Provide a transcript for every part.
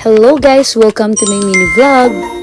Hello guys! Welcome to my mini vlog!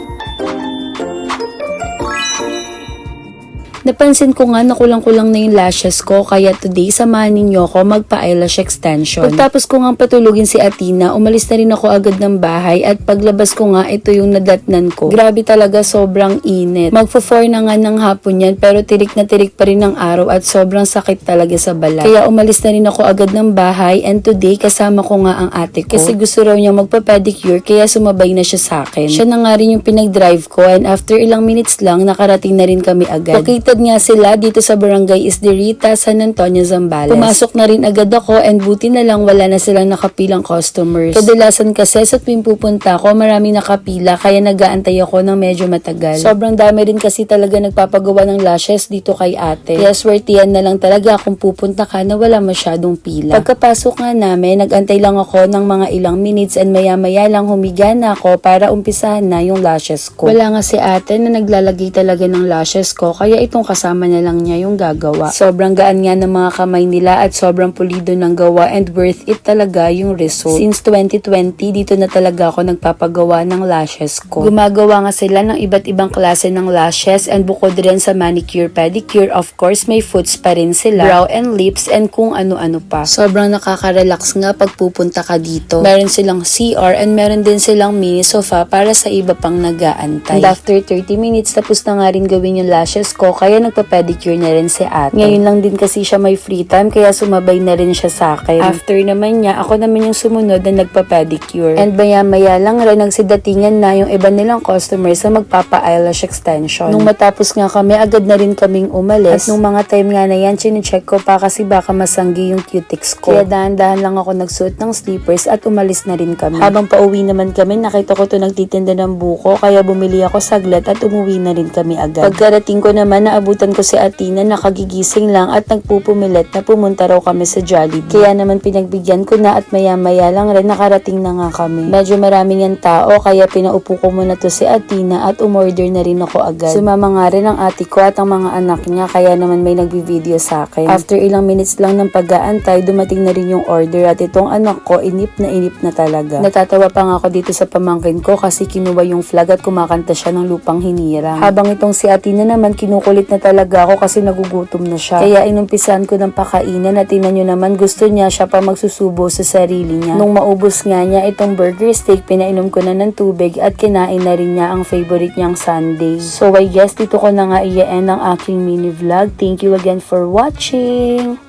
Napansin ko nga na kulang-kulang na yung lashes ko kaya today samahan ninyo ako magpa-eyelash extension. Pagtapos ko nga patulugin si Athena, umalis na rin ako agad ng bahay at paglabas ko nga ito yung nadatnan ko. Grabe talaga, sobrang init. Magpo-4 na nga ng hapon yan pero tirik na tirik pa rin ng araw at sobrang sakit talaga sa balat. Kaya umalis na rin ako agad ng bahay and today kasama ko nga ang ate ko. Kasi gusto raw niya magpa-pedicure kaya sumabay na siya sa akin. Siya na nga rin yung pinag-drive ko and after ilang minutes lang nakarating na rin kami agad. Located nga sila dito sa barangay Isderita, San Antonio, Zambales. Pumasok na rin agad ako and buti na lang wala na silang nakapilang customers. Kadalasan kasi sa tuwing pupunta ako maraming nakapila kaya nag-aantay ako ng medyo matagal. Sobrang dami rin kasi talaga nagpapagawa ng lashes dito kay ate. Kaya swertihan na lang talaga kung pupunta ka na wala masyadong pila. Pagkapasok nga namin, nag-antay lang ako ng mga ilang minutes and maya-maya lang humiga na ako para umpisahan na yung lashes ko. Wala nga si ate na naglalagay talaga ng lashes ko kaya itong kasama na lang niya yung gagawa. Sobrang gaan nga ng mga kamay nila at sobrang pulido ng gawa and worth it talaga yung result. Since 2020, dito na talaga ako nagpapagawa ng lashes ko. Gumagawa nga sila ng iba't ibang klase ng lashes and bukod rin sa manicure, pedicure, of course may foots pa rin sila, brow and lips and kung ano-ano pa. Sobrang nakaka-relax nga pag pupunta ka dito. Meron silang CR and meron din silang mini sofa para sa iba pang nag-aantay. And after 30 minutes, tapos na nga rin gawin yung lashes ko kaya nagpa-pedicure na rin si ate. Ngayon lang din kasi siya may free time kaya sumabay na rin siya sa akin. After naman niya, ako naman yung sumunod na nagpa-pedicure. And maya-maya lang rin nagsidatingan na yung iba nilang customers na magpapa-eyelash extension. Nung matapos nga kami, agad na rin kaming umalis. At nung mga time nga na yan, chinecheck ko pa kasi baka masanggi yung cutics ko. Kaya dahan-dahan lang ako nagsuot ng slippers at umalis na rin kami. Habang pauwi naman kami, nakita ko to nagtitinda ng buko kaya bumili ako saglit at umuwi na rin kami agad. Pagkarating ko naman, naabutan ko si Athena, nakagigising lang at nagpupumilit na pumunta raw kami sa Jollibee. Kaya naman pinagbigyan ko na at maya-maya lang rin nakarating na nga kami. Medyo maraming yung tao kaya pinaupo ko muna to si Athena at umorder na rin ako agad. Sumama nga rin ang ate ko at ang mga anak niya kaya naman may nagbi-video sa akin. After ilang minutes lang ng pag-aantay, dumating na rin yung order at itong anak ko inip na talaga. Natatawa pa nga ako dito sa pamangkin ko kasi kinuha yung flag at kumakanta siya ng lupang hinirang. Habang itong si Athena naman kinukulit na talaga ako kasi nagugutom na siya. Kaya inumpisan ko ng pakainan at tingnan nyo naman gusto niya siya pa magsusubo sa sarili niya. Nung maubos nga niya itong burger steak, pinainom ko na ng tubig at kinain na rin niya ang favorite niyang sundae. So I guess dito ko na nga i-end ang aking mini vlog. Thank you again for watching!